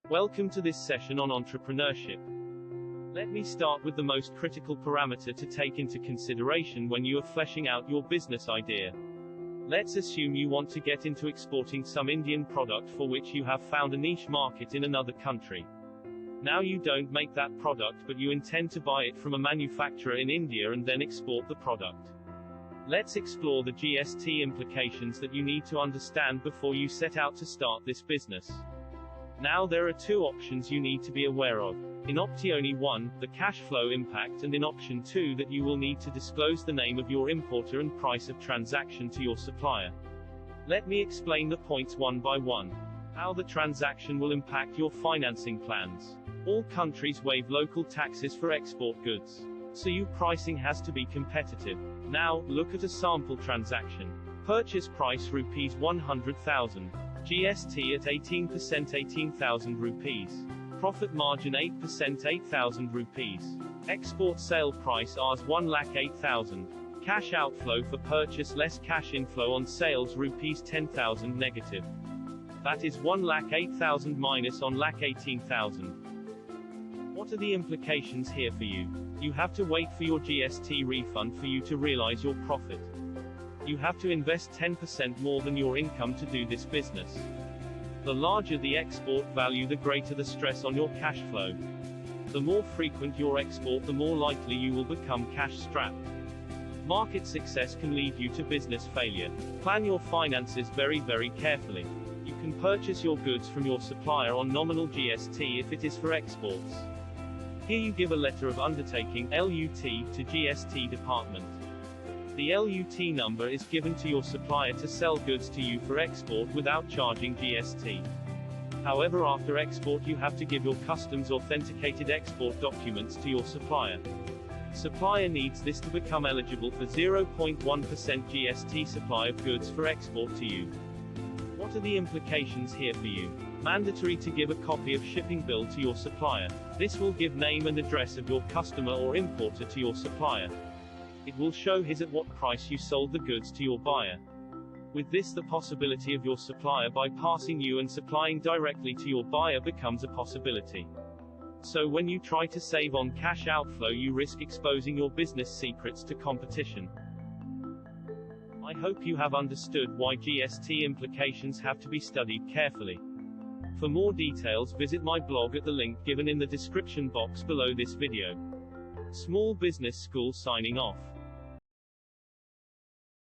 Welcome to this session on entrepreneurship. Let me start with the most critical parameter to take into consideration when you are fleshing out your business idea. Let's assume you want to get into exporting some Indian product for which you have found a niche market in another country. Now you don't make that product, but you intend to buy it from a manufacturer in India and then export the product. Let's explore the GST implications that you need to understand before you set out to start this business. Now there are two options you need to be aware of. In option 1, the cash flow impact, and in option 2 that you will need to disclose the name of your importer and price of transaction to your supplier. Let me explain the points one by one. How the transaction will impact your financing plans. All countries waive local taxes for export goods, so your pricing has to be competitive. Now, look at a sample transaction. Purchase price rupees 100,000. GST at 18% 18,000 rupees. Profit margin 8% 8,000 rupees. Export sale price Rs 1,08,000. Cash outflow for purchase less cash inflow on sales rupees 10,000 negative. That is 1,08,000 minus on 1,18,000. What are the implications here for you? You have to wait for your GST refund for you to realize your profit. You have to invest 10% more than your income to do this business. The larger the export value, the greater the stress on your cash flow. The more frequent your export, the more likely you will become cash strapped. Market success can lead you to business failure. Plan your finances very carefully. You can purchase your goods from your supplier on nominal GST if it is for exports. Here you give a letter of undertaking (LUT) to GST department. The LUT number is given to your supplier to sell goods to you for export without charging GST. However, after export you have to give your customs authenticated export documents to your supplier. Supplier needs this to become eligible for 0.1% GST supply of goods for export to you. What are the implications here for you? Mandatory to give a copy of shipping bill to your supplier. This will give name and address of your customer or importer to your supplier. It will show his at what price you sold the goods to your buyer. With this, the possibility of your supplier bypassing you and supplying directly to your buyer becomes a possibility. So when you try to save on cash outflow, you risk exposing your business secrets to competition. I hope you have understood why GST implications have to be studied carefully. For more details, visit my blog at the link given in the description box below this video. Small Business School signing off.